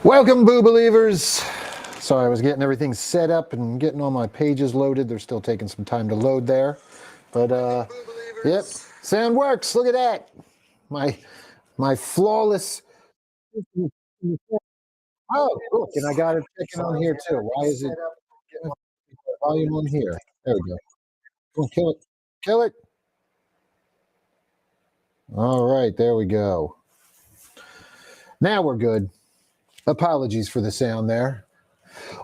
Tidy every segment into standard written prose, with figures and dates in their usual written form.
Welcome, Boo Believers. Sorry, I was getting everything set up and getting all my pages loaded. They're still taking some time to load there. But, yep, sound works. Look at that. My flawless... Oh, look, and I got it checking on here, too. Why is it getting volume on here? There we go. Come on, kill it. Kill it. All right, there we go. Now we're good. Apologies for the sound there.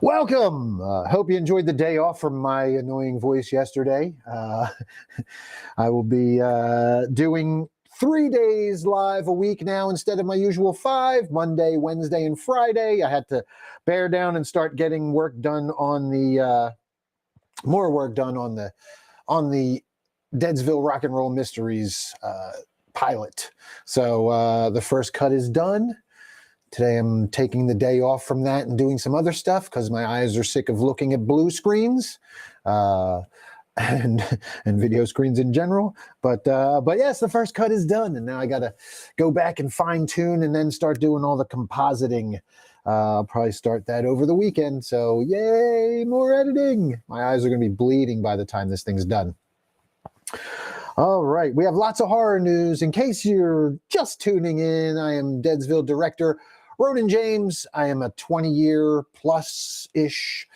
Welcome. Hope you enjoyed the day off from my annoying voice yesterday. I will be doing 3 days live a week now instead of my usual 5, Monday, Wednesday, and Friday. I had to bear down and start getting work done on the more work done on the Deadsville Rock and Roll Mysteries pilot. So the first cut is done. Today I'm taking the day off from that and doing some other stuff because my eyes are sick of looking at blue screens and video screens in general. But yes, the first cut is done, and now I got to go back and fine tune and then start doing all the compositing. I'll probably start that over the weekend. So yay, more editing. My eyes are going to be bleeding by the time this thing's done. All right, we have lots of horror news. In case you're just tuning in, I am Deadsville director Ronin James. I am a 20-year plus-ish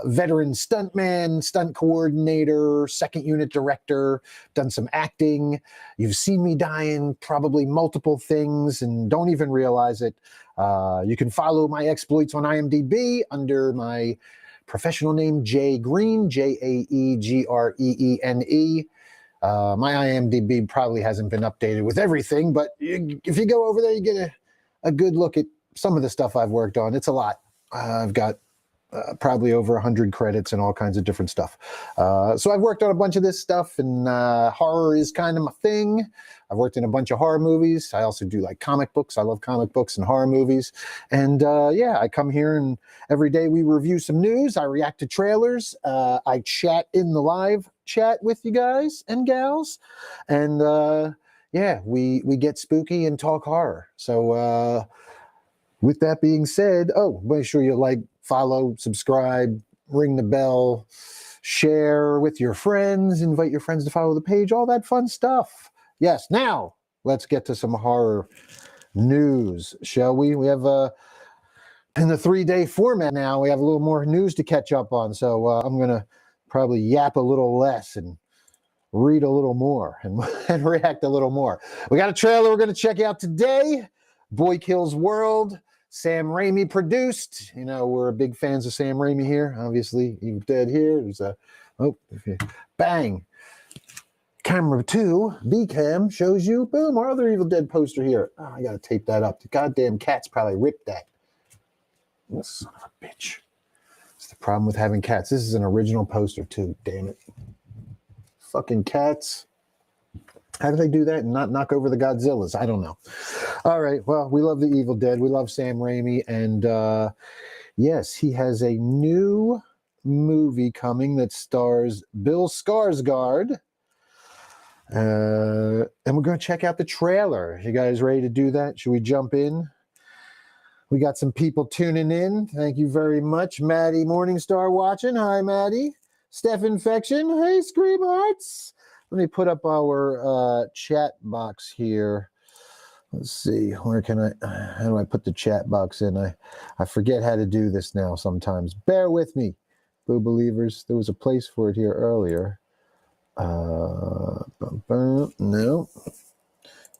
veteran stuntman, stunt coordinator, second unit director, done some acting. You've seen me die in probably multiple things and don't even realize it. You can follow my exploits on imdb under my professional name, Jae Greene, Jaegreene. My IMDb probably hasn't been updated with everything, but if you go over there, you get a good look at some of the stuff I've worked on. It's a lot. I've got probably over 100 credits and all kinds of different stuff. So I've worked on a bunch of this stuff, and horror is kind of my thing. I've worked in a bunch of horror movies. I also do like comic books. I love comic books and horror movies. And yeah, I come here and every day we review some news. I react to trailers. I chat in the live chat with you guys and gals. And yeah, we get spooky and talk horror. So with that being said, make sure you like, follow, subscribe, ring the bell, share with your friends, invite your friends to follow the page, all that fun stuff. Yes, now let's get to some horror news, shall we? We have in the 3-day format now, we have a little more news to catch up on. So I'm going to probably yap a little less and read a little more and react a little more. We got a trailer we're going to check out today. Boy Kills World. Sam Raimi produced. You know, we're big fans of Sam Raimi here. Obviously, Evil Dead here. There's a, bang. Camera 2, B-cam, shows you, boom, our other Evil Dead poster here. Oh, I got to tape that up. The goddamn cats probably ripped that. Oh, son of a bitch. That's the problem with having cats. This is an original poster, too, damn it. Fucking cats. How do they do that and not knock over the Godzillas? I don't know. All right. Well, we love the Evil Dead. We love Sam Raimi. And yes, he has a new movie coming that stars Bill Skarsgård. And we're going to check out the trailer. You guys ready to do that? Should we jump in? We got some people tuning in. Thank you very much. Maddie Morningstar watching. Hi, Maddie. Steph Infection. Hey, Scream Hearts. Let me put up our chat box here. Let's see, where can how do I put the chat box in? I forget how to do this now sometimes. Bear with me, Boo Believers. There was a place for it here earlier. No.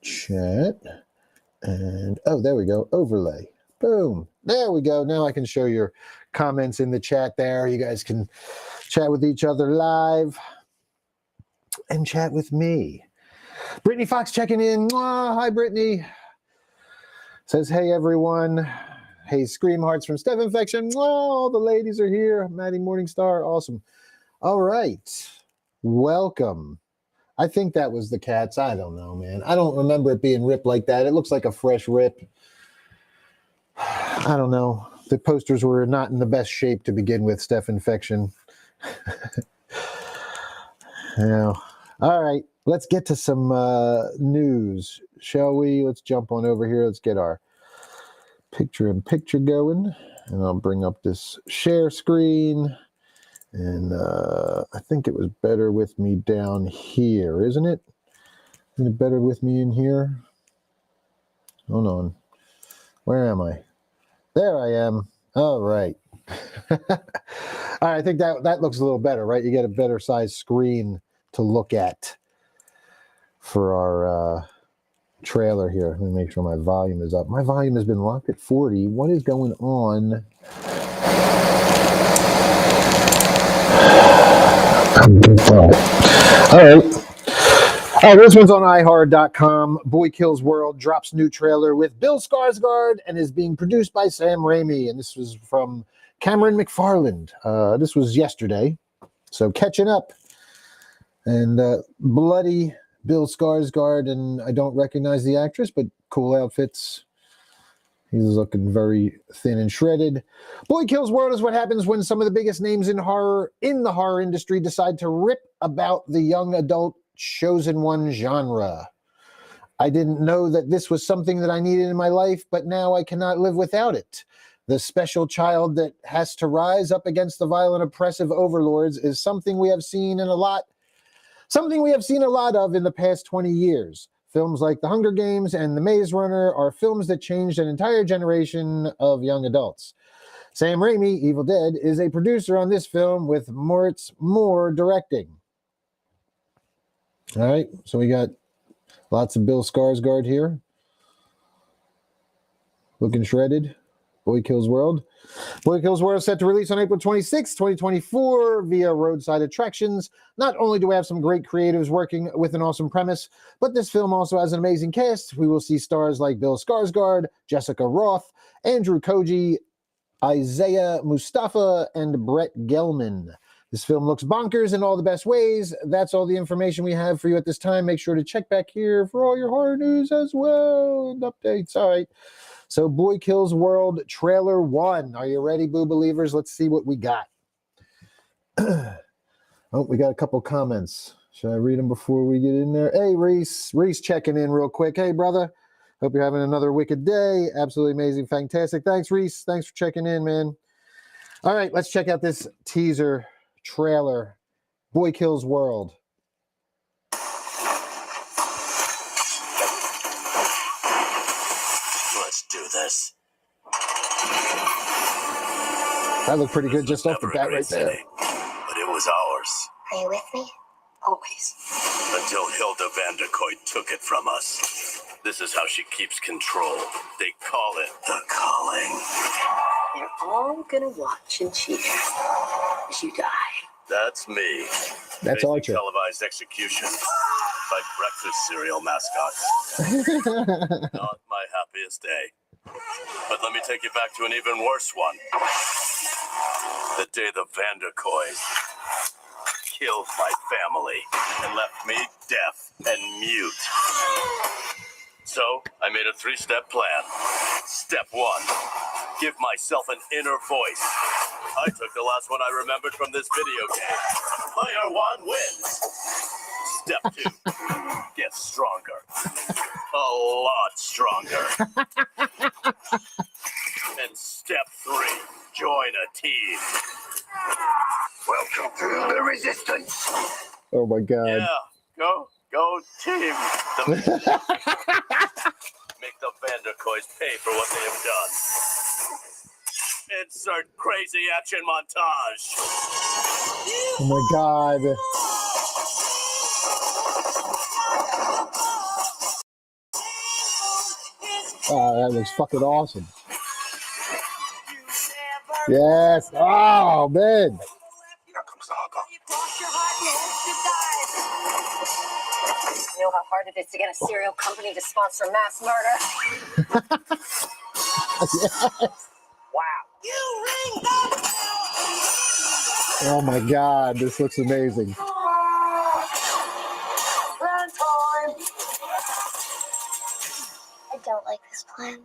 Chat. And, there we go, overlay. Boom. There we go. Now I can show your comments in the chat there. You guys can chat with each other live. And chat with me. Brittany Fox checking in. Hi, Brittany. Says, hey, everyone. Hey, Scream Hearts from Steph Infection. All the ladies are here. Maddie Morningstar. Awesome. All right. Welcome. I think that was the cats. I don't know, man. I don't remember it being ripped like that. It looks like a fresh rip. I don't know. The posters were not in the best shape to begin with, Steph Infection. Yeah. All right, let's get to some news, shall we? Let's jump on over here. Let's get our picture-in-picture going. And I'll bring up this share screen. And I think it was better with me down here, isn't it? Isn't it better with me in here? Hold on. Where am I? There I am. All right. All right, I think that looks a little better, right? You get a better size screen to look at for our trailer here. Let me make sure my volume is up. My volume has been locked at 40. What is going on? All right. This one's on iHorror.com. Boy Kills World drops new trailer with Bill Skarsgård and is being produced by Sam Raimi. And this was from Cameron McFarland. This was yesterday. So catching up. And bloody Bill Skarsgård, and I don't recognize the actress, but cool outfits. He's looking very thin and shredded. Boy Kills World is what happens when some of the biggest names in the horror industry decide to rip about the young adult chosen one genre. I didn't know that this was something that I needed in my life, but now I cannot live without it. The special child that has to rise up against the violent, oppressive overlords is something we have seen a lot of in the past 20 years. Films like The Hunger Games and The Maze Runner are films that changed an entire generation of young adults. Sam Raimi, Evil Dead, is a producer on this film with Moritz Moore directing. All right, so we got lots of Bill Skarsgård here. Looking shredded. Boy Kills World. Boy Kills World is set to release on April 26, 2024 via Roadside Attractions. Not only do we have some great creatives working with an awesome premise, but this film also has an amazing cast. We will see stars like Bill Skarsgård, Jessica Roth, Andrew Koji, Isaiah Mustafa, and Brett Gelman. This film looks bonkers in all the best ways. That's all the information we have for you at this time. Make sure to check back here for all your horror news as well and updates. All right. So Boy Kills World trailer 1. Are you ready, Boo Believers? Let's see what we got. Oh, we got a couple comments. Should I read them before we get in there? Hey, Reese. Reese checking in real quick. Hey, brother. Hope you're having another wicked day. Absolutely amazing. Fantastic. Thanks, Reese. Thanks for checking in, man. All right, let's check out this teaser trailer. Boy Kills World. Let's do this. That looked pretty good just off the bat right there. But it was ours. Are you with me? Always. Until Hilda Vanderkoy took it from us. This is how she keeps control. They call it the calling. They're all gonna watch and cheer as you die. That's me. That's Facing Archer. televised execution by breakfast cereal mascots. Not my happiest day. But let me take you back to an even worse one. The day the Vanderkoys killed my family and left me deaf and mute. So, I made a 3-step plan. Step 1, give myself an inner voice. I took the last one I remembered from this video game. Player 1 wins. Step 2, get stronger. A lot stronger. And step 3, join a team. Welcome to the resistance. Oh my God. Yeah, go team. Make the Vanderkoys pay for what they have done. Insert crazy action montage. Oh my God. Oh, that looks fucking awesome. Yes. Oh, man. Here comes the hugger. You know how hard it is to get a cereal company to sponsor mass murder? Yes. Wow. Oh my God, this looks amazing. I don't like this plan.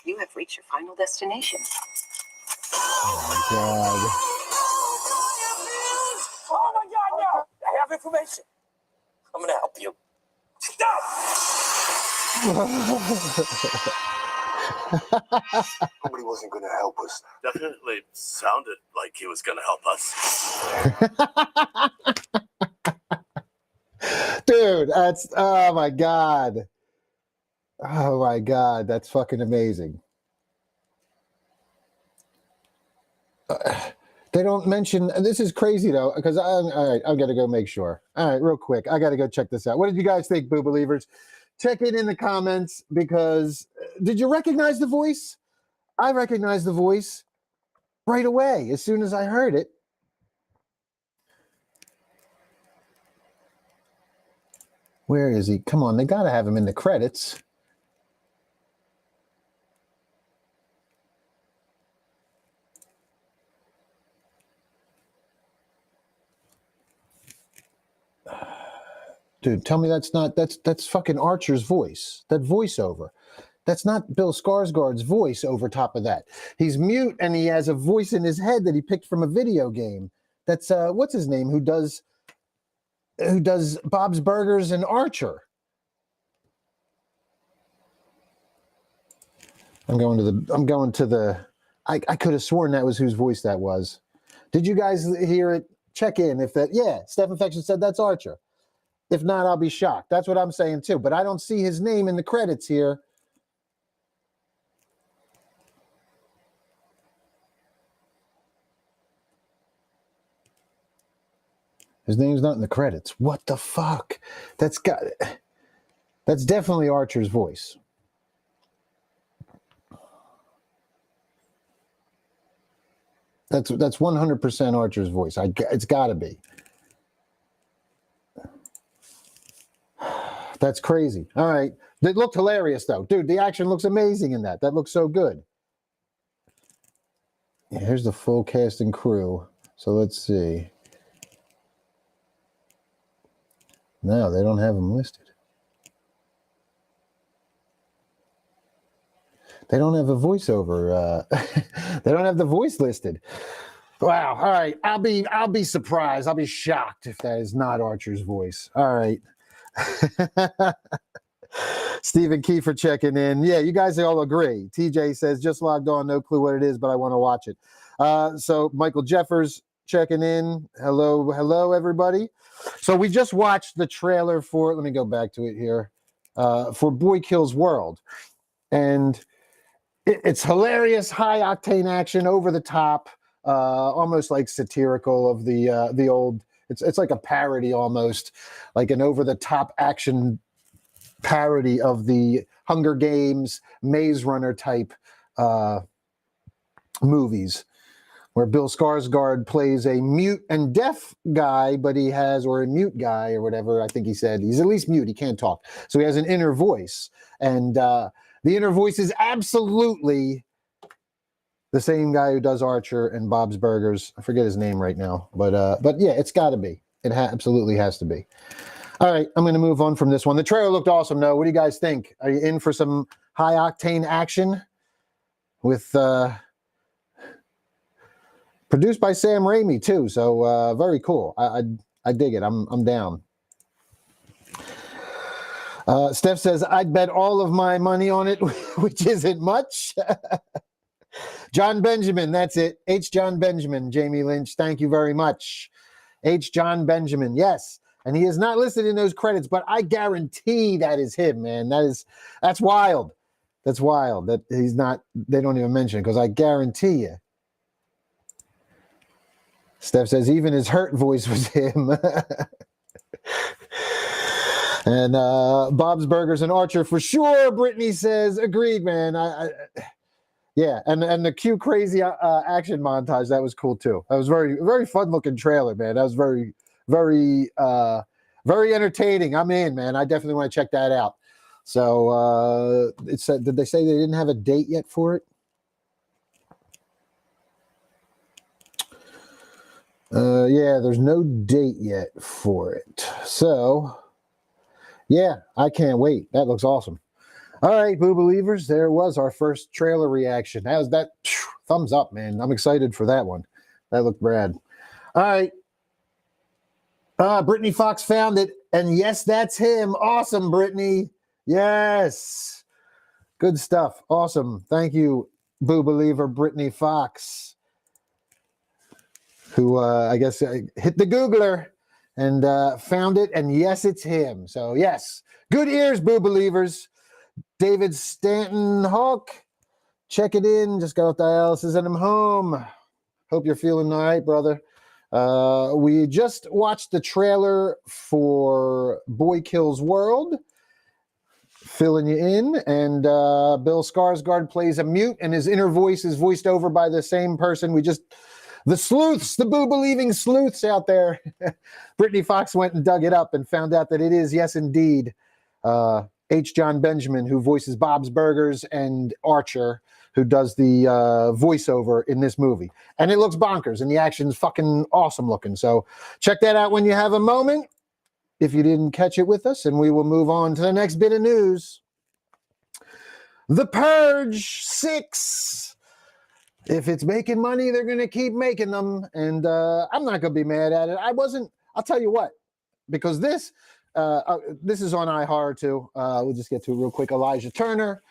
You have reached your final destination. Oh my God. Oh my God, no! I have information. I'm gonna help you. Nobody wasn't going to help us. Definitely sounded like he was going to help us. Dude, that's, oh my God. Oh my God, that's fucking amazing. They don't mention, this is crazy though, because all right, I've got to go make sure. All right, real quick, I got to go check this out. What did you guys think, Boo Believers? Check it in the comments, because did you recognize the voice? I recognized the voice right away as soon as I heard it. Where is he? Come on, they got to have him in the credits. Dude, tell me that's fucking Archer's voice. That voiceover. That's not Bill Skarsgård's voice over top of that. He's mute and he has a voice in his head that he picked from a video game. That's what's his name, who does Bob's Burgers and Archer. I could have sworn that was whose voice that was. Did you guys hear it? Check in if that, yeah, Steph Infection said that's Archer. If not, I'll be shocked. That's what I'm saying too. But I don't see his name in the credits here. His name's not in the credits. What the fuck? That's definitely Archer's voice. That's 100% Archer's voice. It's got to be. That's crazy. All right. It looked hilarious, though. Dude, the action looks amazing in that. That looks so good. Yeah, here's the full cast and crew. So let's see. No, they don't have them listed. They don't have a voiceover. They don't have the voice listed. Wow. All right. I'll be surprised. I'll be shocked if that is not Archer's voice. All right. Stephen Kiefer checking in. Yeah, you guys all agree. TJ says, just logged on, no clue what it is, but I want to watch it. So Michael Jeffers checking in. Hello, everybody. So we just watched the trailer for, let me go back to it here, for Boy Kills World. And it's hilarious, high octane action, over the top, almost like satirical of the old. It's like a parody almost, like an over-the-top action parody of the Hunger Games, Maze Runner type movies, where Bill Skarsgård plays a mute and deaf guy, but he has, or a mute guy or whatever, I think he said. He's at least mute, he can't talk. So he has an inner voice. And the inner voice is absolutely the same guy who does Archer and Bob's Burgers. I forget his name right now, but yeah, it's got to be. It absolutely has to be. All right, I'm going to move on from this one. The trailer looked awesome, though. What do you guys think? Are you in for some high octane action? With produced by Sam Raimi too, so very cool. I dig it. I'm down. Steph says, I'd bet all of my money on it, which isn't much. John Benjamin, that's it. H. John Benjamin, Jamie Lynch, thank you very much. H. John Benjamin, yes. And he is not listed in those credits, but I guarantee that is him, man. That's wild. That's wild that he's not, they don't even mention it, because I guarantee you. Steph says, even his hurt voice was him. And Bob's Burgers and Archer for sure. Brittany says, agreed, man. Yeah, and the cute, crazy action montage, that was cool too. That was very, very fun looking trailer, man. That was very, very, very entertaining. I'm in, man. I definitely want to check that out. So it said, did they say they didn't have a date yet for it? Yeah, there's no date yet for it. So yeah, I can't wait. That looks awesome. All right, Boo Believers, there was our first trailer reaction. That was that thumbs up, man. I'm excited for that one. That looked rad. All right. Brittany Fox found it, and yes, that's him. Awesome, Brittany. Yes. Good stuff. Awesome. Thank you, Boo Believer Brittany Fox, who I guess hit the Googler and found it. And yes, it's him. So, yes. Good ears, Boo Believers. David Stanton Hawk. Check it in. Just got off dialysis and I'm home. Hope you're feeling all right, brother. We just watched the trailer for Boy Kills World, filling you in, and Bill Skarsgård plays a mute, and his inner voice is voiced over by the same person. The sleuths, the boo-believing sleuths out there. Brittany Fox went and dug it up and found out that it is, yes, indeed, H. John Benjamin, who voices Bob's Burgers, and Archer, who does the voiceover in this movie. And it looks bonkers, and the action's fucking awesome looking. So check that out when you have a moment, if you didn't catch it with us, and we will move on to the next bit of news. The Purge 6. If it's making money, they're going to keep making them, and I'm not going to be mad at it. I'll tell you what, because this is on iHorror too. We'll just get to it real quick. Elijah Turner,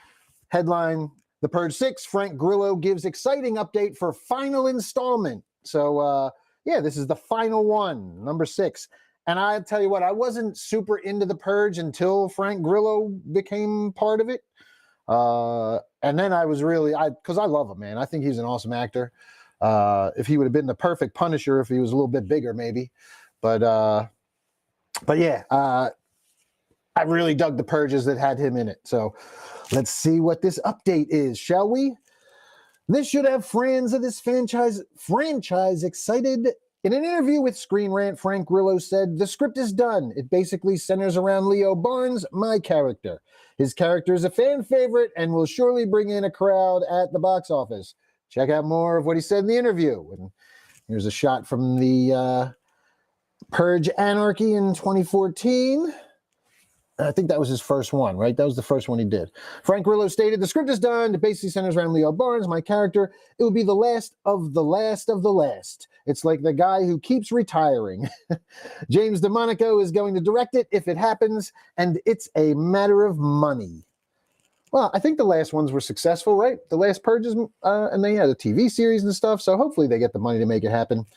headline, The Purge 6, Frank Grillo gives exciting update for final installment. So, yeah, this is the final one, number 6. And I tell you what, I wasn't super into The Purge until Frank Grillo became part of it. And then I was because I love him, man. I think he's an awesome actor. If he would have been the perfect Punisher, if he was a little bit bigger, maybe. But yeah, I really dug the Purges that had him in it. So let's see what this update is, shall we? This should have fans of this franchise excited. In an interview with Screen Rant, Frank Grillo said, "The script is done. It basically centers around Leo Barnes, my character. His character is a fan favorite and will surely bring in a crowd at the box office." Check out more of what he said in the interview. And here's a shot from the Purge Anarchy in 2014. I think that was his first one, right? That was the first one he did. Frank Grillo stated, "The script is done. It basically centers around Leo Barnes, my character. It will be the last of the last of the last. It's like the guy who keeps retiring. James DeMonico is going to direct it if it happens, and it's a matter of money." Well, I think the last ones were successful, right? The last Purges, and they had a TV series and stuff, so hopefully they get the money to make it happen.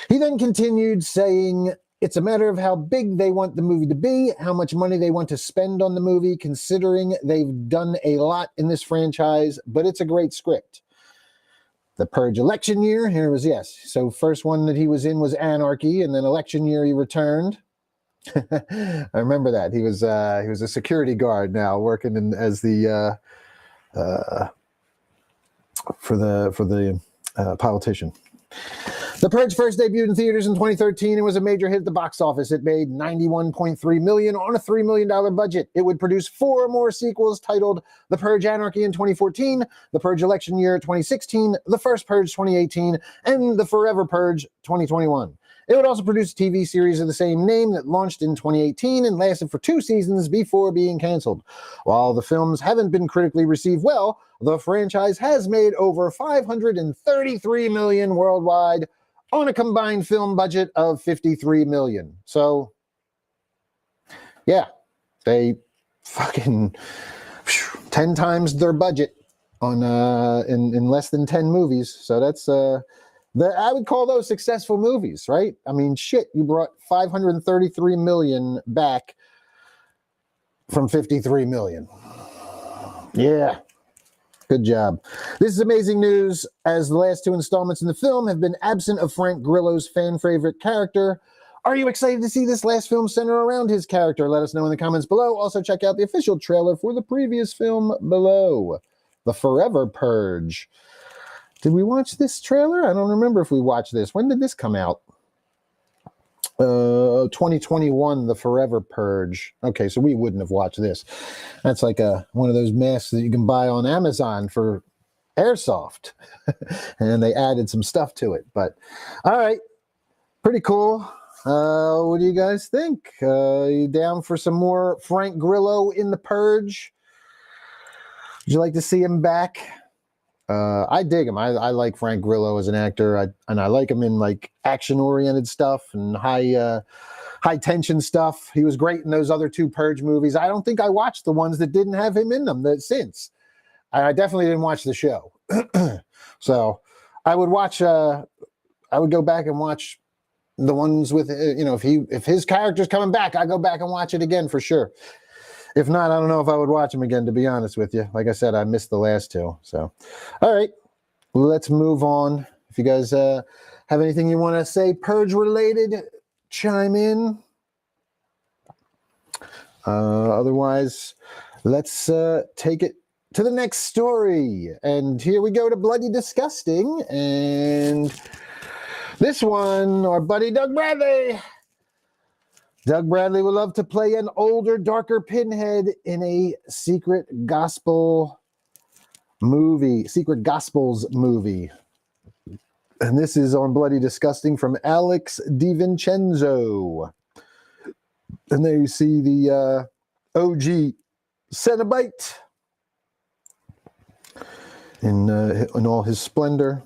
He then continued saying, "It's a matter of how big they want the movie to be, how much money they want to spend on the movie, considering they've done a lot in this franchise, but it's a great script." The Purge election year, here was, yes. So first one that he was in was Anarchy, and then election year he returned. I remember that. He was a security guard now, working as the for the politician. The Purge first debuted in theaters in 2013 and was a major hit at the box office. It made $91.3 million on a $3 million budget. It would produce 4 more sequels titled The Purge Anarchy in 2014, The Purge Election Year 2016, The First Purge 2018, and The Forever Purge 2021. It would also produce a TV series of the same name that launched in 2018 and lasted for 2 seasons before being canceled. While the films haven't been critically received well, the franchise has made over $533 million worldwide on a combined film budget of $53 million. So, yeah, they fucking 10 times their budget on in less than 10 movies. So that's I would call those successful movies, right? I mean, shit, you brought $533 million back from $53 million. Yeah. Good job. This is amazing news, as the last 2 installments in the film have been absent of Frank Grillo's fan favorite character. Are you excited to see this last film center around his character? Let us know in the comments below. Also, check out the official trailer for the previous film below, The Forever Purge. Did we watch this trailer? I don't remember if we watched this. When did this come out? 2021, The Forever Purge. Okay, so we wouldn't have watched this. That's like one of those masks that you can buy on Amazon for airsoft. And they added some stuff to it. But, all right, pretty cool. What do you guys think? You down for some more Frank Grillo in The Purge? Would you like to see him back? I dig him. I like Frank Grillo as an actor, and I like him in like action-oriented stuff and high high tension stuff. He was great in those other 2 Purge movies. I don't think I watched the ones that didn't have him in them since. I definitely didn't watch the show. So I would watch, I would go back and watch the ones with, if his character's coming back, I go back and watch it again for sure. If not, I don't know if I would watch him again, to be honest with you. Like I said, I missed the last 2. So, all right, let's move on. If you guys have anything you want to say Purge related, chime in. Otherwise, let's take it to the next story. And here we go to Bloody Disgusting. And this one, our buddy Doug Bradley. Doug Bradley would love to play an older, darker Pinhead in a Secret Gospels movie. And this is on Bloody Disgusting from Alex DiVincenzo. And there you see the OG Cenobite in all his splendor.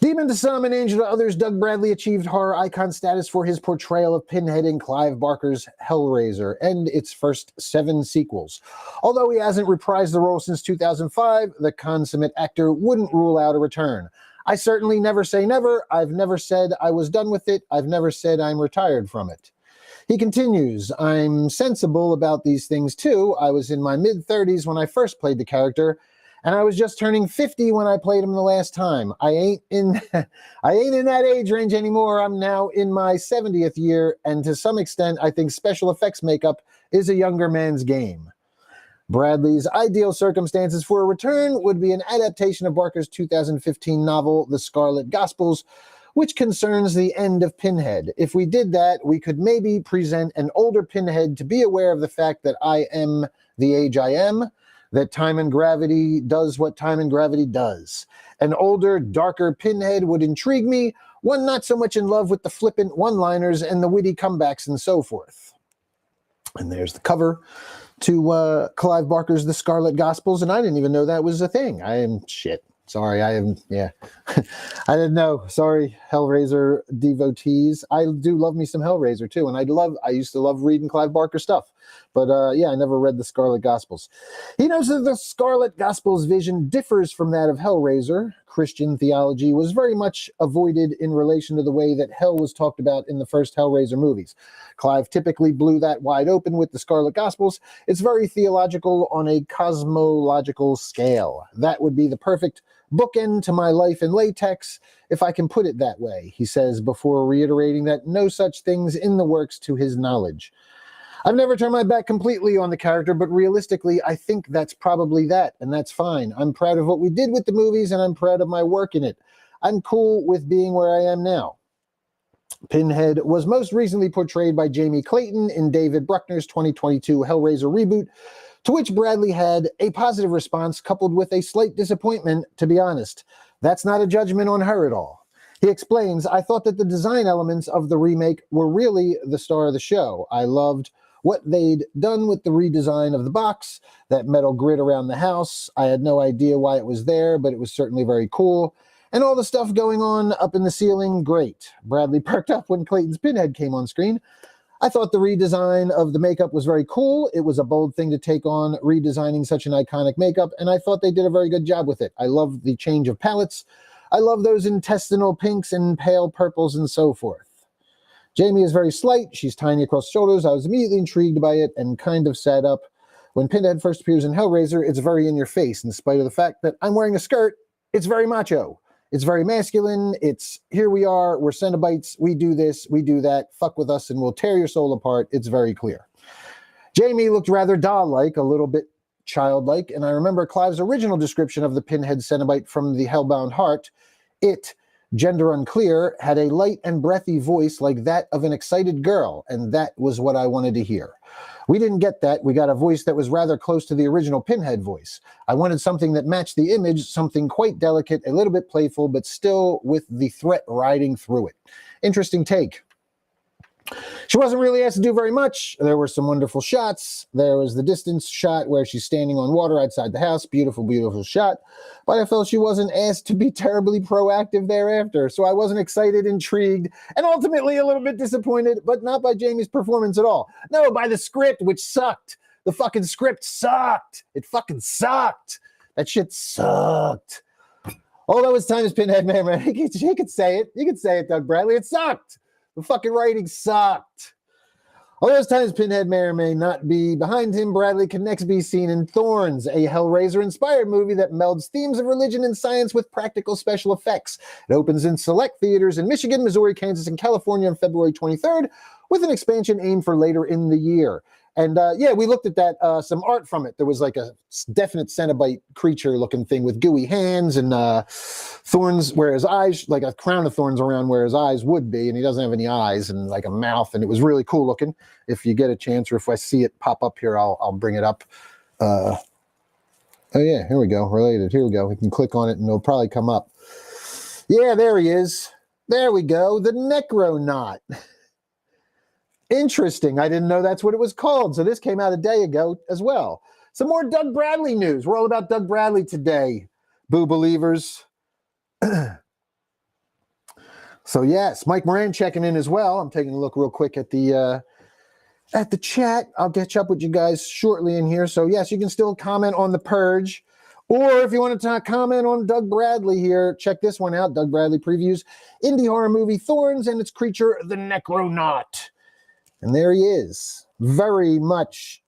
Demon to some and angel to others, Doug Bradley achieved horror icon status for his portrayal of Pinhead in Clive Barker's Hellraiser and its first 7 sequels. Although he hasn't reprised the role since 2005, the consummate actor wouldn't rule out a return. I certainly never say never. I've never said I was done with it. I've never said I'm retired from it. He continues, I'm sensible about these things too. I was in my mid-30s when I first played the character, and I was just turning 50 when I played him the last time. I ain't in that age range anymore. I'm now in my 70th year, and to some extent, I think special effects makeup is a younger man's game. Bradley's ideal circumstances for a return would be an adaptation of Barker's 2015 novel, The Scarlet Gospels, which concerns the end of Pinhead. If we did that, we could maybe present an older Pinhead to be aware of the fact that I am the age I am, that time and gravity does what time and gravity does. An older, darker Pinhead would intrigue me, one not so much in love with the flippant one-liners and the witty comebacks and so forth. And there's the cover to Clive Barker's The Scarlet Gospels, and I didn't even know that was a thing. Sorry, I didn't know. Sorry, Hellraiser devotees. I do love me some Hellraiser too, and I used to love reading Clive Barker stuff. But yeah, I never read the Scarlet Gospels. He knows that the Scarlet Gospels vision differs from that of Hellraiser. Christian theology was very much avoided in relation to the way that hell was talked about in the first Hellraiser movies. Clive typically blew that wide open with the Scarlet Gospels. It's very theological on a cosmological scale. That would be the perfect bookend to my life in latex, if I can put it that way, he says, before reiterating that no such things in the works to his knowledge. I've never turned my back completely on the character, but realistically, I think that's probably that, and that's fine. I'm proud of what we did with the movies, and I'm proud of my work in it. I'm cool with being where I am now. Pinhead was most recently portrayed by Jamie Clayton in David Bruckner's 2022 Hellraiser reboot, to which Bradley had a positive response coupled with a slight disappointment, to be honest. That's not a judgment on her at all. He explains, I thought that the design elements of the remake were really the star of the show. I loved what they'd done with the redesign of the box, that metal grid around the house. I had no idea why it was there, but it was certainly very cool. And all the stuff going on up in the ceiling, great. Bradley perked up when Clayton's Pinhead came on screen. I thought the redesign of the makeup was very cool. It was a bold thing to take on, redesigning such an iconic makeup, and I thought they did a very good job with it. I love the change of palettes. I love those intestinal pinks and pale purples and so forth. Jamie is very slight. She's tiny across the shoulders. I was immediately intrigued by it and kind of sat up. When Pinhead first appears in Hellraiser, it's very in your face. In spite of the fact that I'm wearing a skirt, it's very macho. It's very masculine. It's, here we are, we're Cenobites, we do this, we do that, fuck with us and we'll tear your soul apart. It's very clear. Jamie looked rather doll-like, a little bit childlike, and I remember Clive's original description of the Pinhead Cenobite from the Hellbound Heart. It, gender unclear, had a light and breathy voice like that of an excited girl, and that was what I wanted to hear. We didn't get that. We got a voice that was rather close to the original Pinhead voice. I wanted something that matched the image, something quite delicate, a little bit playful, but still with the threat riding through it. Interesting take. She wasn't really asked to do very much. There were some wonderful shots. There was the distance shot where she's standing on water outside the house. Beautiful, beautiful shot. But I felt she wasn't asked to be terribly proactive thereafter. So I wasn't excited, intrigued, and ultimately a little bit disappointed, but not by Jamie's performance at all. No, by the script, which sucked. The fucking script sucked. It fucking sucked. That shit sucked. Although his time as Pinhead Man, he could say it. You could say it, Doug Bradley. It sucked. The fucking writing sucked. Although his time as Pinhead may or may not be behind him, Bradley can next be seen in Thorns, a Hellraiser-inspired movie that melds themes of religion and science with practical special effects. It opens in select theaters in Michigan, Missouri, Kansas, and California on February 23rd, with an expansion aimed for later in the year. And yeah, we looked at that, some art from it. There was like a definite Cenobite creature looking thing with gooey hands and thorns where his eyes, like a crown of thorns around where his eyes would be. And he doesn't have any eyes and like a mouth. And it was really cool looking. If you get a chance or if I see it pop up here, I'll bring it up. Oh yeah, here we go. Related. Here we go. We can click on it and it'll probably come up. Yeah, there he is. There we go. The Necronaut. Interesting. I didn't know that's what it was called. So this came out a day ago as well. Some more Doug Bradley news. We're all about Doug Bradley today, boo believers. So yes, Mike Moran checking in as well. I'm taking a look real quick at the chat. I'll catch up with you guys shortly in here. So yes, you can still comment on The Purge. Or if you want to comment on Doug Bradley here, check this one out. Doug Bradley previews indie horror movie Thorns and its creature, the Necronaut. And there he is, very much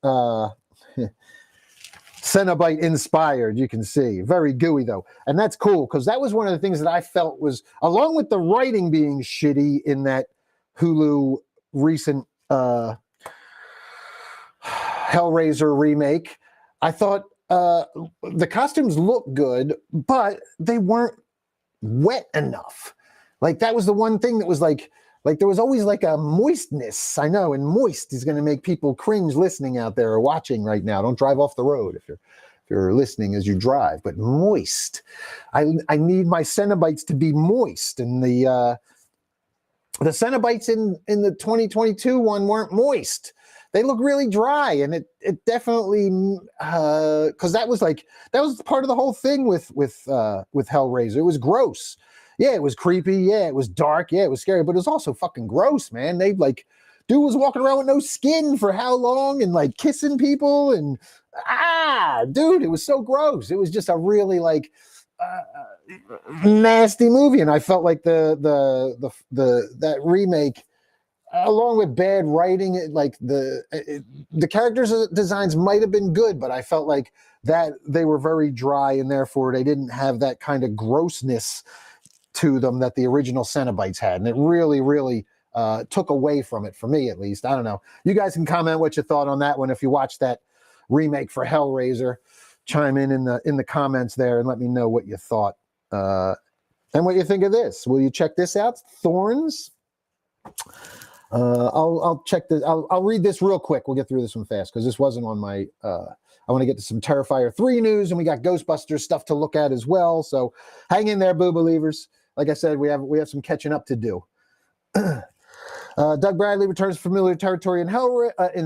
Cenobite inspired, you can see. Very gooey, though. And that's cool, because that was one of the things that I felt was, along with the writing being shitty in that Hulu recent Hellraiser remake, I thought the costumes looked good, but they weren't wet enough. Like, that was the one thing that was like there was always like a moistness, I know, and moist is going to make people cringe listening out there or watching right now. Don't drive off the road if you're listening as you drive, but moist. I need my Cenobites to be moist, and the Cenobites in the 2022 one weren't moist. They look really dry, and it definitely because that was part of the whole thing with Hellraiser. It was gross. Yeah, it was creepy. Yeah, it was dark. Yeah, it was scary, but it was also fucking gross, man. Dude was walking around with no skin for how long and like kissing people and dude, it was so gross. It was just a really like nasty movie, and I felt like that remake, along with bad writing, the characters' designs might have been good, but I felt like that they were very dry, and therefore they didn't have that kind of grossness to them that the original Cenobites had, and it really, really took away from it, for me at least. I don't know. You guys can comment what you thought on that one if you watched that remake for Hellraiser. Chime in the comments there and let me know what you thought and what you think of this. Will you check this out? Thorns. I'll check this. I'll read this real quick. We'll get through this one fast because this wasn't on my. I want to get to some Terrifier 3 news, and we got Ghostbusters stuff to look at as well. So hang in there, boo believers. Like I said, we have some catching up to do. Doug Bradley returns to familiar territory in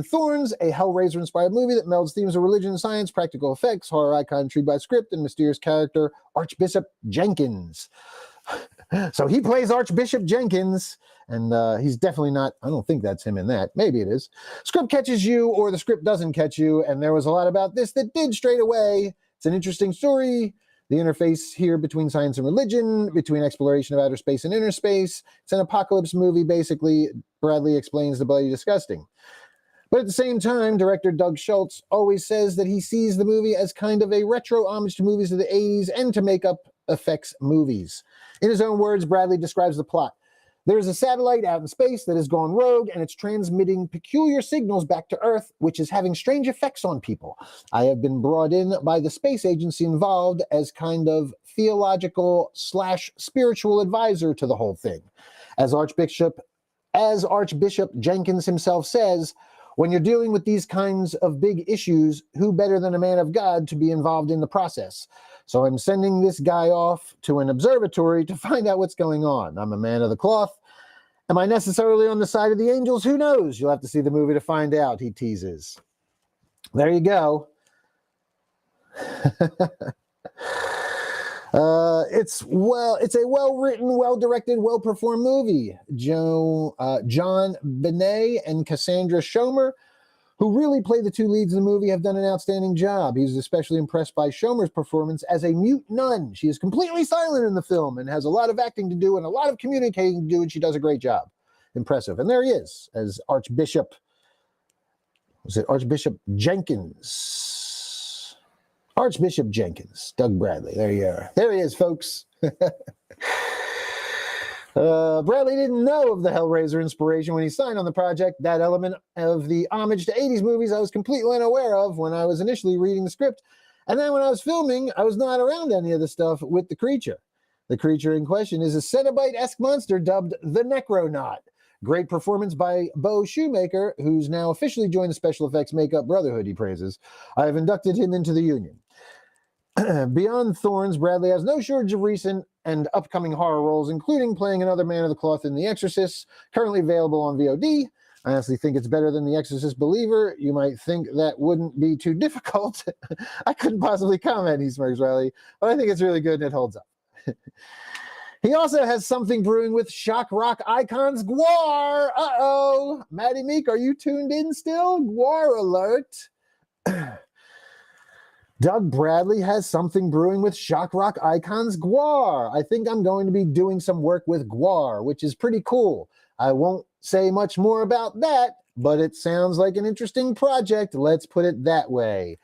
Thorns, a Hellraiser-inspired movie that melds themes of religion, science, practical effects, horror icon, intrigued by script, and mysterious character Archbishop Jenkins. So he plays Archbishop Jenkins, and he's definitely not, I don't think that's him in that. Maybe it is. Script catches you, or the script doesn't catch you, and there was a lot about this that did straight away. It's an interesting story. The interface here between science and religion, between exploration of outer space and inner space. It's an apocalypse movie, basically. Bradley explains the bloody disgusting. But at the same time, director Doug Schultz always says that he sees the movie as kind of a retro homage to movies of the 80s and to makeup effects movies. In his own words, Bradley describes the plot. There is a satellite out in space that has gone rogue, and it's transmitting peculiar signals back to Earth, which is having strange effects on people. I have been brought in by the space agency involved as kind of theological/spiritual advisor to the whole thing. As Archbishop Jenkins himself says, when you're dealing with these kinds of big issues, who better than a man of God to be involved in the process? So I'm sending this guy off to an observatory to find out what's going on. I'm a man of the cloth, Am I necessarily on the side of the angels? Who knows? You'll have to see the movie to find out, he teases. There you go. It's a well-written, well-directed, well-performed movie. John Benet and Cassandra Shomer, who really play the two leads in the movie, have done an outstanding job. He was especially impressed by Shomer's performance as a mute nun. She is completely silent in the film and has a lot of acting to do and a lot of communicating to do, and she does a great job. Impressive. And there he is as Archbishop Jenkins? Archbishop Jenkins, Doug Bradley. There you are. There he is, folks. Bradley didn't know of the Hellraiser inspiration when he signed on the project. That element of the homage to 80s movies I was completely unaware of when I was initially reading the script. And then when I was filming, I was not around any of the stuff with the creature. The creature in question is a Cenobite-esque monster dubbed the Necronaut. Great performance by Bo Shoemaker, who's now officially joined the Special Effects Makeup Brotherhood, he praises. I have inducted him into the union. Beyond Thorns, Bradley has no shortage of recent and upcoming horror roles, including playing another man of the cloth in The Exorcist, currently available on VOD. I honestly think it's better than The Exorcist Believer. You might think that wouldn't be too difficult. I couldn't possibly comment, he smirks Riley, but I think it's really good and it holds up. He also has something brewing with shock rock icons Gwar. Uh-oh. Maddie Meek, are you tuned in still? Gwar alert. Doug Bradley has something brewing with shock rock icons Gwar. I think I'm going to be doing some work with Gwar, which is pretty cool. I won't say much more about that, but it sounds like an interesting project. Let's put it that way.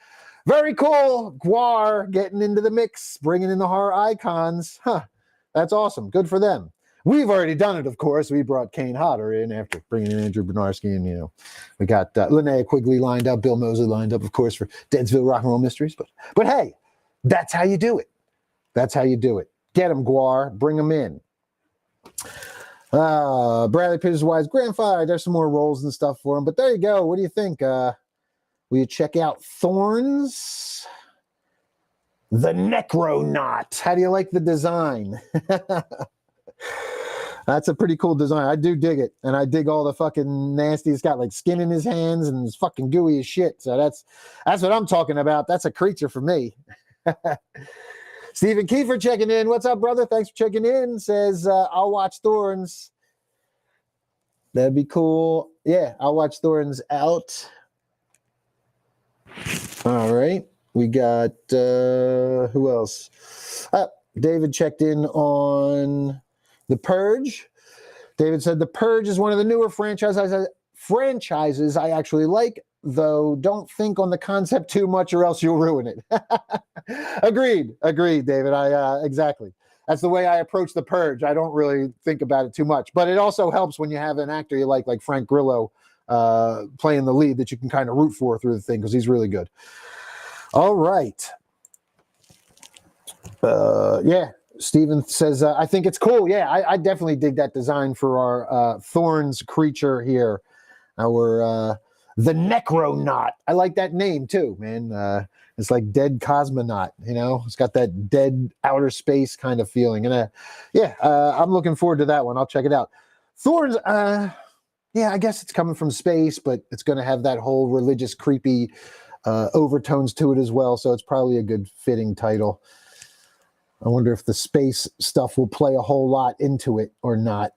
Very cool. Gwar getting into the mix, bringing in the horror icons. Huh. That's awesome. Good for them. We've already done it, of course. We brought Kane Hodder in after bringing in Andrew Bernarski, and, we got Linnea Quigley lined up, Bill Moseley lined up, of course, for Deadsville Rock and Roll Mysteries. But hey, that's how you do it. That's how you do it. Get them, Gwar. Bring them in. Bradley Pitts' wise grandfather. There's some more roles and stuff for him. But there you go. What do you think? Will you check out Thorns? The Necronaut. How do you like the design? That's a pretty cool design. I do dig it. And I dig all the fucking nasty. It's got like skin in his hands and it's fucking gooey as shit. So that's what I'm talking about. That's a creature for me. Stephen Kiefer checking in. What's up, brother? Thanks for checking in. Says, I'll watch Thorns. That'd be cool. Yeah, I'll watch Thorns out. All right. We got, who else? David checked in on The Purge. David said, The Purge is one of the newer franchises I actually like, though don't think on the concept too much or else you'll ruin it. Agreed, David. Exactly. That's the way I approach The Purge. I don't really think about it too much. But it also helps when you have an actor you like Frank Grillo, playing the lead that you can kind of root for through the thing because he's really good. All right. Yeah, Steven says, I think it's cool. Yeah, I definitely dig that design for our Thorns creature here. Our the Necronaut. I like that name too, man. It's like dead cosmonaut, It's got that dead outer space kind of feeling. And I'm looking forward to that one. I'll check it out. Thorns, yeah, I guess it's coming from space, but it's going to have that whole religious, creepy overtones to it as well, so it's probably a good fitting title. I wonder if the space stuff will play a whole lot into it or not.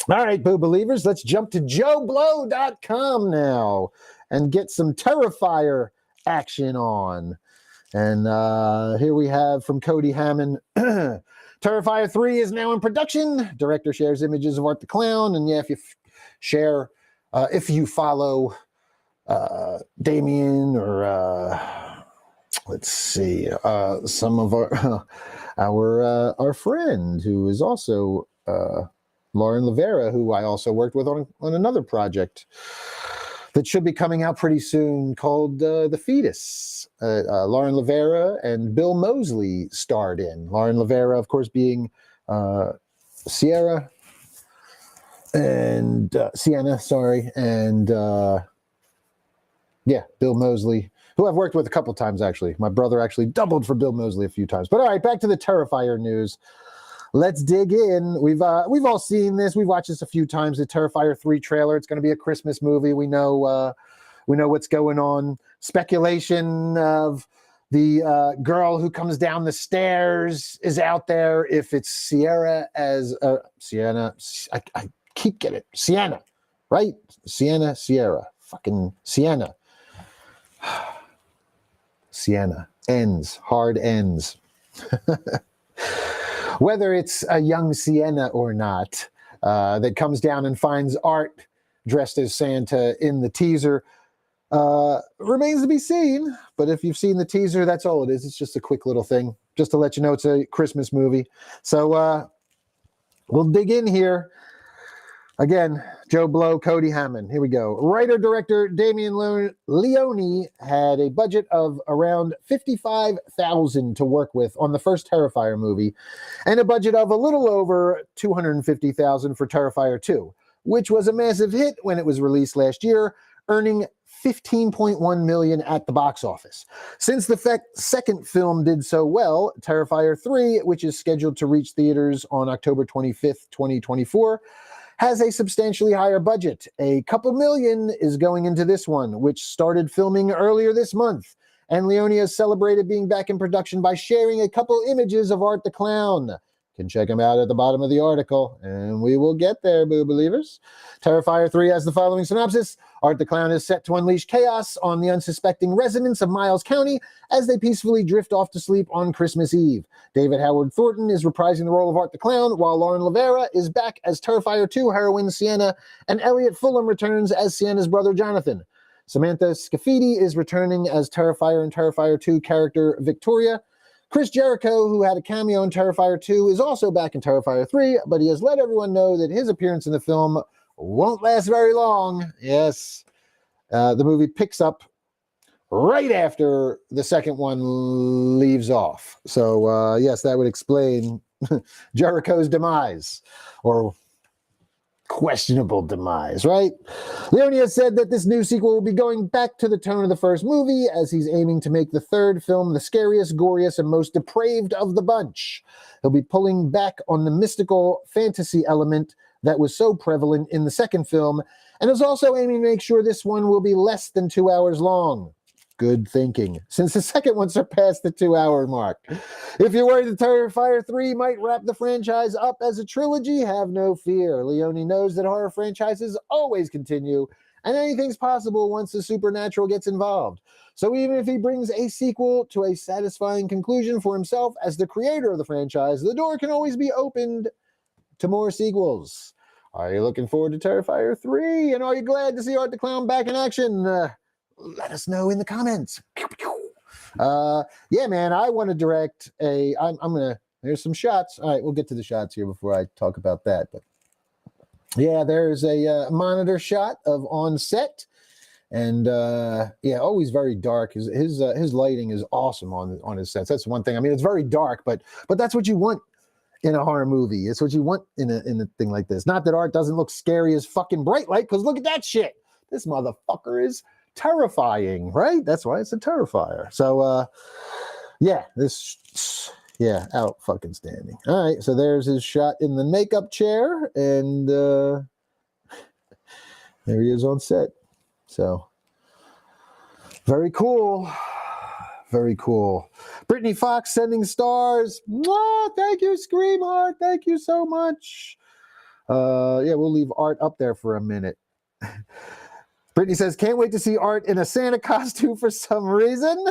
All right, Boo Believers, let's jump to JoeBlow.com now and get some Terrifier action on. And here we have from Cody Hammond, Terrifier 3 is now in production. Director shares images of Art the Clown, and yeah, if you follow Damien or let's see, some of our friend who is also Lauren Levera, who I also worked with on another project that should be coming out pretty soon called The Fetus. Lauren Levera and Bill Moseley starred in. Lauren Levera, of course, being Sienna, and yeah, Bill Moseley, who I've worked with a couple times, actually. My brother actually doubled for Bill Moseley a few times. But all right, back to the Terrifier news. let's dig in. We've all seen this. We've watched this a few times. The Terrifier 3 trailer. It's going to be a Christmas movie. We know what's going on. Speculation of the girl who comes down the stairs is out there. If it's Sierra as Sienna, I keep getting it. Sienna, right? Sienna, Sierra, fucking Sienna. Sienna ends, hard ends. Whether it's a young Sienna or not, that comes down and finds Art dressed as Santa in the teaser, remains to be seen. But if you've seen the teaser, that's all it is. It's just a quick little thing, just to let you know it's a Christmas movie. So we'll dig in here. Again, Joe Blow, Cody Hammond. Here we go. Writer-director Damien Leone had a budget of around $55,000 to work with on the first Terrifier movie, and a budget of a little over $250,000 for Terrifier 2, which was a massive hit when it was released last year, earning $15.1 million at the box office. Since the second film did so well, Terrifier 3, which is scheduled to reach theaters on October 25th, 2024, has a substantially higher budget. A couple million is going into this one, which started filming earlier this month. And Leone has celebrated being back in production by sharing a couple images of Art the Clown. You can check them out at the bottom of the article, and we will get there, boo believers. Terrifier 3 has the following synopsis. Art the Clown is set to unleash chaos on the unsuspecting residents of Miles County as they peacefully drift off to sleep on Christmas Eve. David Howard Thornton is reprising the role of Art the Clown, while Lauren Rivera is back as Terrifier 2 heroine Sienna, and Elliot Fulham returns as Sienna's brother Jonathan. Samantha Scafidi is returning as Terrifier and Terrifier 2 character Victoria. Chris Jericho, who had a cameo in Terrifier 2, is also back in Terrifier 3, but he has let everyone know that his appearance in the film won't last very long. Yes, the movie picks up right after the second one leaves off. So, yes, that would explain Jericho's demise, or questionable demise, right? Leone has said that this new sequel will be going back to the tone of the first movie, as he's aiming to make the third film the scariest, goriest, and most depraved of the bunch. He'll be pulling back on the mystical fantasy element that was so prevalent in the second film, and is also aiming to make sure this one will be less than 2 hours long. Good thinking, since the second one surpassed the 2-hour mark. If you're worried that Terrifier 3 might wrap the franchise up as a trilogy, have no fear. Leone knows that horror franchises always continue, and anything's possible once the supernatural gets involved. So even if he brings a sequel to a satisfying conclusion for himself as the creator of the franchise, the door can always be opened to more sequels. Are you looking forward to Terrifier 3? And are you glad to see Art the Clown back in action? Let us know in the comments. Yeah, man, I want to direct I'm gonna, there's some shots. All right, we'll get to the shots here before I talk about that. But yeah, there's a monitor shot of on set, and yeah, always very dark. His lighting is awesome on his sets. That's one thing. I mean, it's very dark, but that's what you want in a horror movie. It's what you want in a thing like this. Not that Art doesn't look scary as fucking bright light, because look at that shit. This motherfucker is terrifying, right? That's why it's a Terrifier. So yeah, out fucking standing. All right, so there's his shot in the makeup chair, and there he is on set. So very cool. Very cool. Brittany Fox sending stars. Mwah, thank you, Scream Heart. Thank you so much. Yeah, we'll leave Art up there for a minute. Brittany says, can't wait to see Art in a Santa costume for some reason.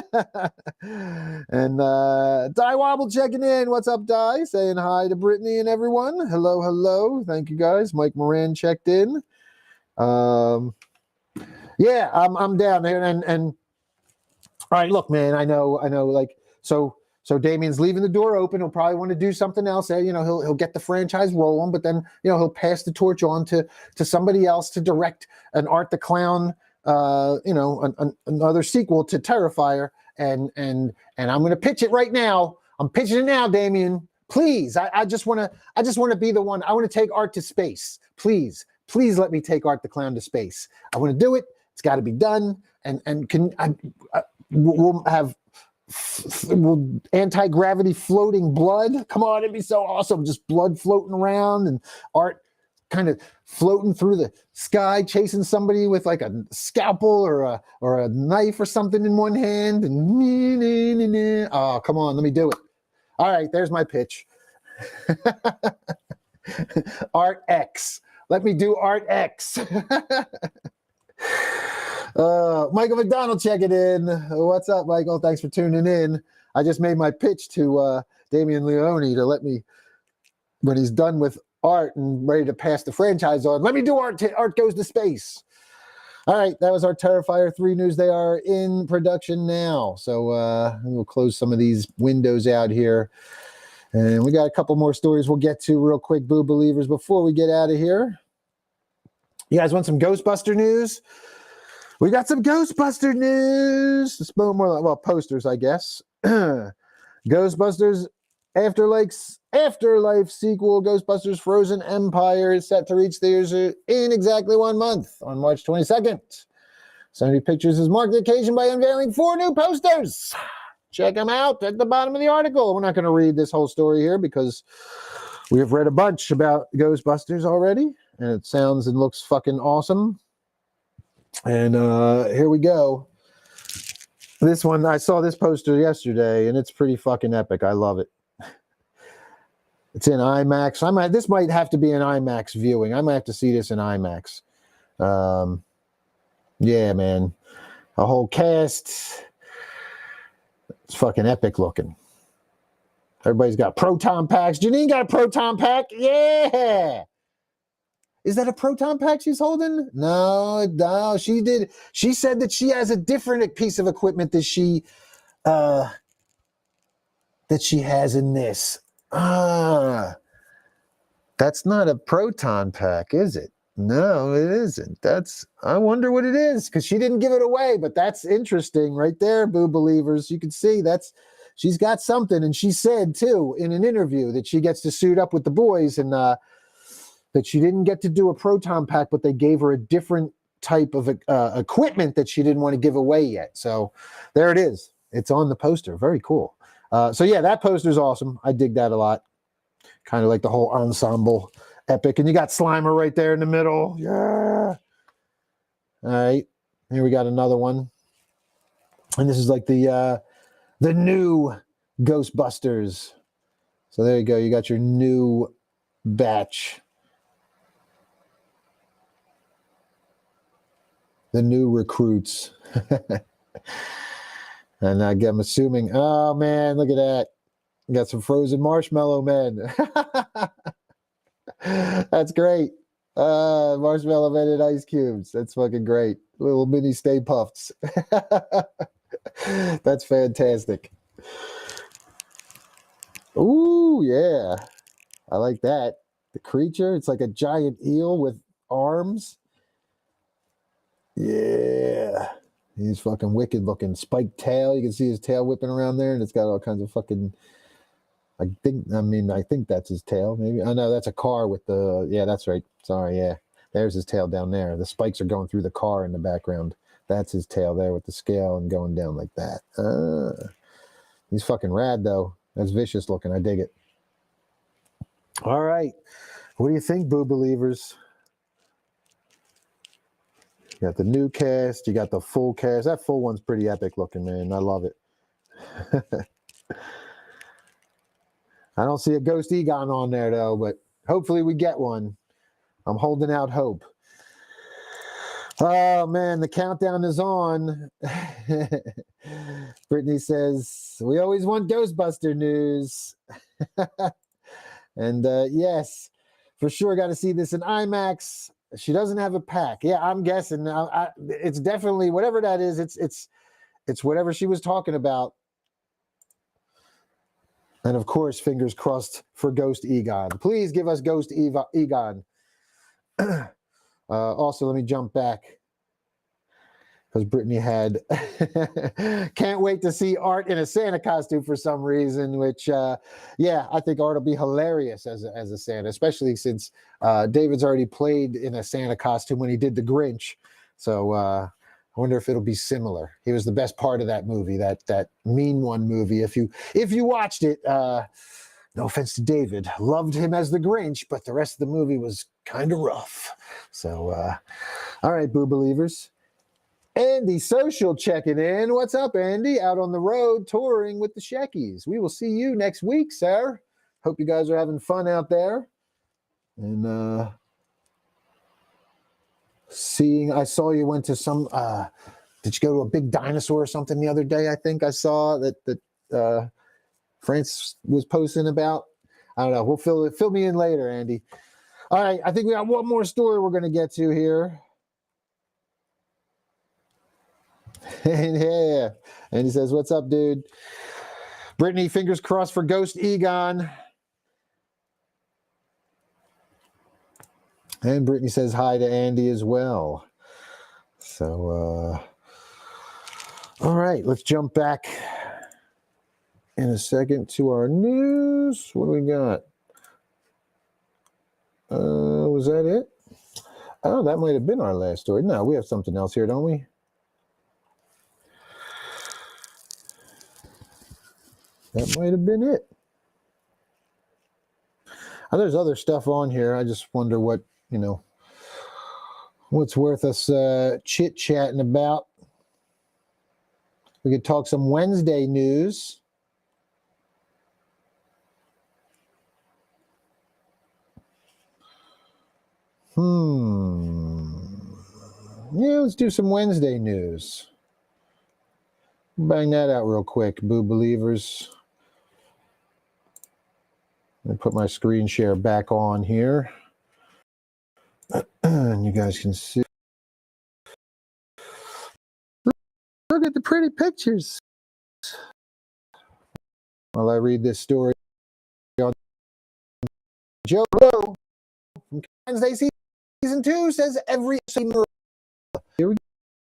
And Di Wobble checking in. What's up, Di? Saying hi to Brittany and everyone. Hello, hello. Thank you, guys. Mike Moran checked in. Yeah, I'm down there. And all right, look, man, I know, like, so Damien's leaving the door open. He'll probably want to do something else. You know, he'll get the franchise rolling, but then, you know, he'll pass the torch on to somebody else to direct an Art the Clown, you know, another sequel to Terrifier. And I'm going to pitch it right now. I'm pitching it now, Damien. Please, I just want to be the one. I want to take Art to space. Please let me take Art the Clown to space. I want to do it. It's got to be done. And we'll have anti-gravity floating blood. Come on, it'd be so awesome. Just blood floating around and Art kind of floating through the sky, chasing somebody with like a scalpel or a knife or something in one hand. And oh, come on, let me do it. All right, there's my pitch. Art X. Let me do Art X. Michael McDonald checking in. What's up, Michael? Thanks for tuning in. I just made my pitch to Damian Leone to let me, when he's done with Art and ready to pass the franchise on, let me do Art. Art Goes to Space. All right, that was our Terrifier 3 news. They are in production now. So we'll close some of these windows out here. And we got a couple more stories we'll get to real quick, Boo Believers, before we get out of here. You guys want some Ghostbuster news? We got some Ghostbuster news. It's more like, well, posters, I guess. Ghostbusters Afterlife sequel, Ghostbusters Frozen Empire, is set to reach theaters in exactly 1 month on March 22nd. Sony Pictures has marked the occasion by unveiling 4 new posters. Check them out at the bottom of the article. We're not going to read this whole story here because we have read a bunch about Ghostbusters already, and it sounds and looks fucking awesome. And here we go. This one, I saw this poster yesterday, and it's pretty fucking epic. I love it. It's in IMAX. This might have to be an IMAX viewing. I might have to see this in IMAX. Yeah, man. A whole cast. It's fucking epic looking. Everybody's got proton packs. Janine got a proton pack. Yeah. Is that a proton pack she's holding? No, she did. She said that she has a different piece of equipment that she has in this. That's not a proton pack, is it? No, it isn't. I wonder what it is, because she didn't give it away, but that's interesting right there, Boo Believers. You can see she's got something, and she said too in an interview that she gets to suit up with the boys, and that she didn't get to do a proton pack, but they gave her a different type of equipment that she didn't want to give away yet. So there it is. It's on the poster. Very cool. So yeah, that poster is awesome. I dig that a lot. Kind of like the whole ensemble epic. And you got Slimer right there in the middle. Yeah. All right. Here we got another one. And this is like the new Ghostbusters. So there you go. You got your new batch. The new recruits. And I'm assuming, oh man, look at that. You got some frozen marshmallow men. That's great. Marshmallow men and ice cubes. That's fucking great. Little mini Stay Puffs. That's fantastic. Ooh, yeah. I like that. The creature, it's like a giant eel with arms. Yeah. He's fucking wicked looking. Spiked tail. You can see his tail whipping around there, and it's got all kinds of fucking... I think that's his tail, maybe. Oh, no, that's a car with the... Yeah, that's right. Sorry, yeah. There's his tail down there. The spikes are going through the car in the background. That's his tail there with the scale and going down like that. He's fucking rad, though. That's vicious looking. I dig it. All right. What do you think, Boo Believers? You got the new cast. You got the full cast. That full one's pretty epic looking, man. I love it. I don't see a Ghost Egon on there, though, but hopefully we get one. I'm holding out hope. Oh, man, the countdown is on. Brittany says, we always want Ghostbuster news. And yes, for sure, got to see this in IMAX. She doesn't have a pack. Yeah, I'm guessing. It's definitely, whatever that is, it's whatever she was talking about. And of course, fingers crossed for Ghost Egon. Please give us Ghost Egon. Also, let me jump back, because Brittany had can't wait to see Art in a Santa costume for some reason, which yeah, I think Art will be hilarious as a Santa, especially since David's already played in a Santa costume when he did the Grinch. So I wonder if it'll be similar. He was the best part of that movie, that Mean One movie. If you watched it, no offense to David, loved him as the Grinch, but the rest of the movie was kind of rough. So, all right, Boo Believers. Andy Social checking in. What's up, Andy? Out on the road touring with the Sheckies. We will see you next week, sir. Hope you guys are having fun out there. And I saw you went to some, did you go to a big dinosaur or something the other day? I think I saw that France was posting about. I don't know. We'll fill me in later, Andy. All right. I think we got one more story we're going to get to here. And yeah. And he says, what's up, dude? Brittany, fingers crossed for Ghost Egon. And Brittany says hi to Andy as well. So, all right, let's jump back in a second to our news. What do we got? Was that it? Oh, that might have been our last story. No, we have something else here, don't we? That might have been it. Oh, there's other stuff on here. I just wonder what, what's worth us chit-chatting about. We could talk some Wednesday news. Yeah, let's do some Wednesday news. Bang that out real quick, Boo Believers. Let me put my screen share back on here. And you guys can see. Look at the pretty pictures. While I read this story on Joe Blow from Wednesday season 2 says every single. Here we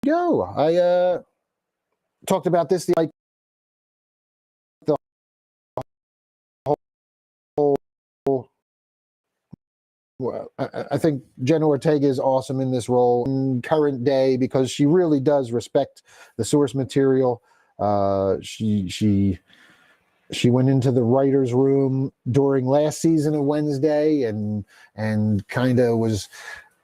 go. I talked about this the whole. Well, I think Jenna Ortega is awesome in this role in current day because she really does respect the source material. She went into the writer's room during last season of Wednesday and kind of was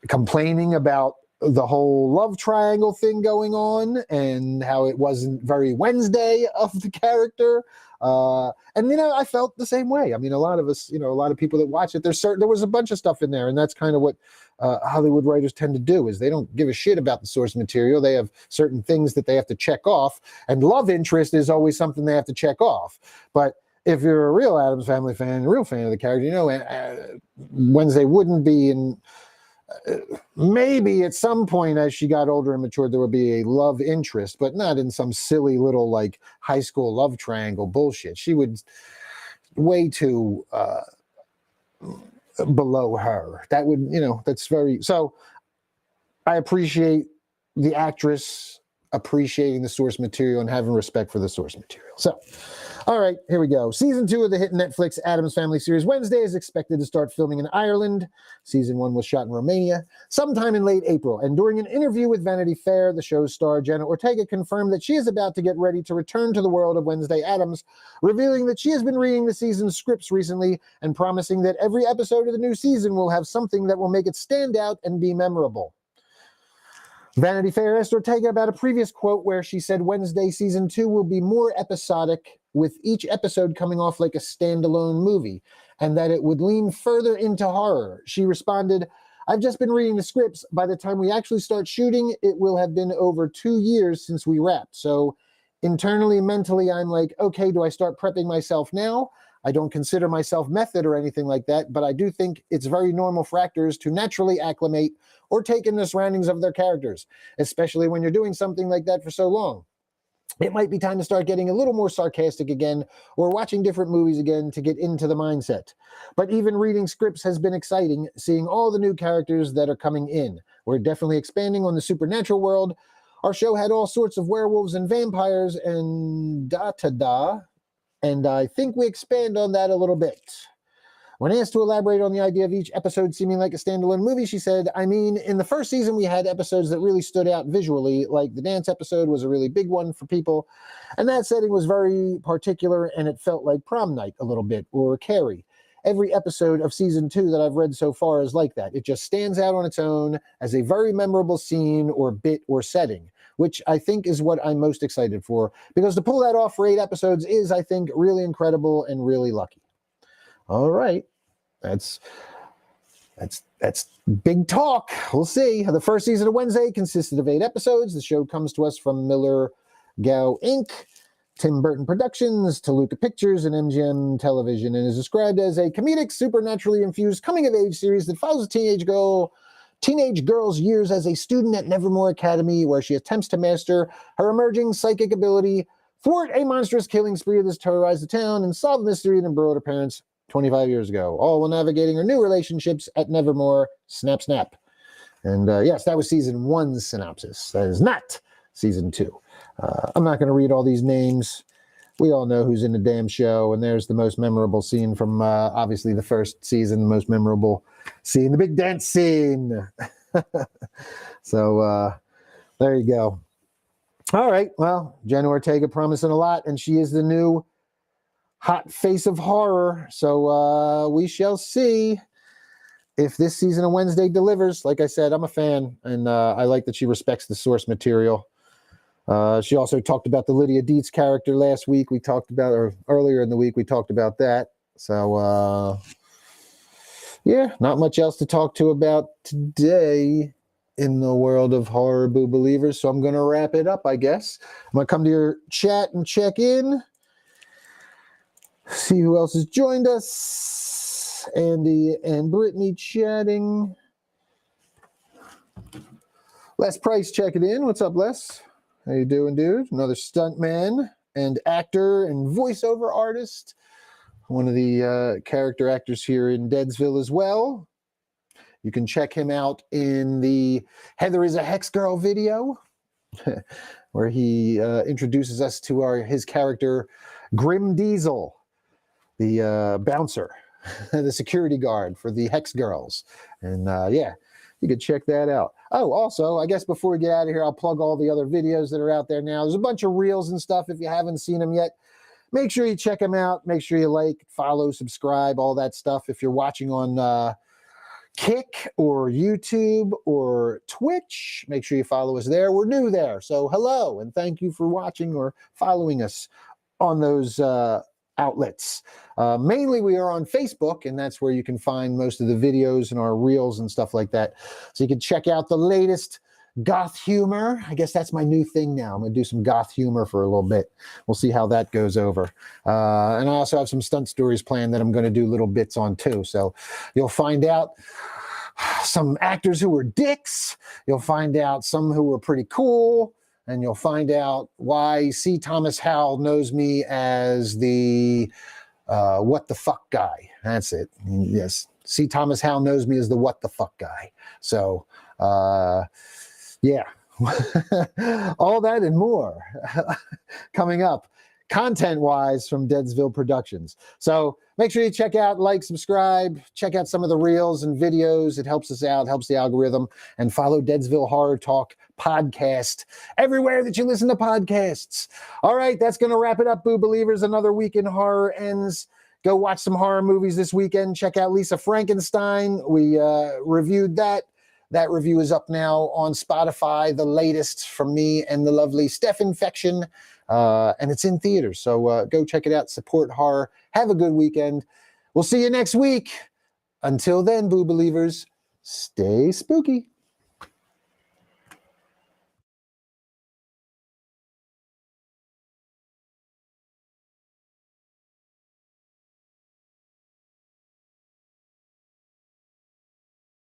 complaining about the whole love triangle thing going on and how it wasn't very Wednesday of the character. And I felt the same way. I mean, a lot of us, a lot of people that watch it, there was a bunch of stuff in there, and that's kind of what Hollywood writers tend to do is they don't give a shit about the source material. They have certain things that they have to check off, and love interest is always something they have to check off. But if you're a real Addams Family fan, a real fan of the character, Wednesday wouldn't be in. Maybe at some point as she got older and matured there would be a love interest, but not in some silly little like high school love triangle bullshit. She would way too below her. That would, that's very. So I appreciate the actress appreciating the source material and having respect for the source material. So all right, here we go. Season 2 of the hit Netflix Addams Family series Wednesday is expected to start filming in Ireland. Season 1 was shot in Romania sometime in late April. And during an interview with Vanity Fair, the show's star Jenna Ortega confirmed that she is about to get ready to return to the world of Wednesday Addams, revealing that she has been reading the season's scripts recently and promising that every episode of the new season will have something that will make it stand out and be memorable. Vanity Fair asked Ortega about a previous quote where she said Wednesday season 2 will be more episodic, with each episode coming off like a standalone movie, and that it would lean further into horror. She responded, I've just been reading the scripts. By the time we actually start shooting, it will have been over 2 years since we wrapped. So internally, mentally, I'm like, okay, do I start prepping myself now? I don't consider myself method or anything like that, but I do think it's very normal for actors to naturally acclimate or take in the surroundings of their characters, especially when you're doing something like that for so long. It might be time to start getting a little more sarcastic again or watching different movies again to get into the mindset. But even reading scripts has been exciting, seeing all the new characters that are coming in. We're definitely expanding on the supernatural world. Our show had all sorts of werewolves and vampires and da-ta-da, and I think we expand on that a little bit. When asked to elaborate on the idea of each episode seeming like a standalone movie, she said, I mean, in the first season, we had episodes that really stood out visually, like the dance episode was a really big one for people. And that setting was very particular, and it felt like prom night a little bit, or Carrie. Every episode of season 2 that I've read so far is like that. It just stands out on its own as a very memorable scene or bit or setting, which I think is what I'm most excited for, because to pull that off for 8 episodes is, I think, really incredible and really lucky. All right. That's big talk. We'll see. The first season of Wednesday consisted of 8 episodes. The show comes to us from Miller Gow Inc., Tim Burton Productions, Toluca Pictures, and MGM Television, and is described as a comedic, supernaturally infused coming-of-age series that follows a teenage girl's years as a student at Nevermore Academy, where she attempts to master her emerging psychic ability, thwart a monstrous killing spree that has terrorized the town, and solve the mystery that embroiled her parents 25 years ago, all while navigating her new relationships at Nevermore. Snap, snap. And yes, that was season 1's synopsis. That is not season 2. I'm not going to read all these names. We all know who's in the damn show, and there's the most memorable scene from obviously the first season, the most memorable scene, the big dance scene. So there you go. All right, well, Jenna Ortega promising a lot, and she is the new hot face of horror. So we shall see if this season of Wednesday delivers. Like I said, I'm a fan, and I like that she respects the source material. She also talked about the Lydia Dietz character last week. We talked about, or earlier in the week, we talked about that. So, yeah, not much else to talk to about today in the world of horror, boo believers. So I'm going to wrap it up, I guess. I'm going to come to your chat and check in. See who else has joined us. Andy and Brittany chatting. Les Price checking in. What's up, Les? How you doing, dude? Another stuntman and actor and voiceover artist. One of the character actors here in Deadsville as well. You can check him out in the Heather is a Hex Girl video, where he introduces us to his character, Grim Diesel, the bouncer, the security guard for the Hex Girls. And yeah, you could check that out. Oh, also, I guess before we get out of here, I'll plug all the other videos that are out there now. There's a bunch of reels and stuff. If you haven't seen them yet, make sure you check them out. Make sure you like, follow, subscribe, all that stuff. If you're watching on Kick or YouTube or Twitch, make sure you follow us there. We're new there. So hello, and thank you for watching or following us on those outlets. Mainly we are on Facebook, and that's where you can find most of the videos and our reels and stuff like that. So you can check out the latest goth humor. I guess that's my new thing now. I'm going to do some goth humor for a little bit. We'll see how that goes over. And I also have some stunt stories planned that I'm going to do little bits on too. So you'll find out some actors who were dicks. You'll find out some who were pretty cool. And you'll find out why C. Thomas Howell knows me as the what the fuck guy. That's it. Yes. C. Thomas Howell knows me as the what the fuck guy. So, yeah. All that and more coming up content-wise from Deadsville Productions. So make sure you check out, like, subscribe, check out some of the reels and videos. It helps us out, helps the algorithm, and follow Deadsville Horror Talk podcast everywhere that you listen to podcasts. All right, that's going to wrap it up, boo believers. Another week in horror ends. Go watch some horror movies this weekend. Check out Lisa Frankenstein. We reviewed that. That review is up now on Spotify, the latest from me and the lovely Steph Infection, and it's in theaters. So go check it out. Support horror. Have a good weekend. We'll see you next week. Until then, boo believers, stay spooky.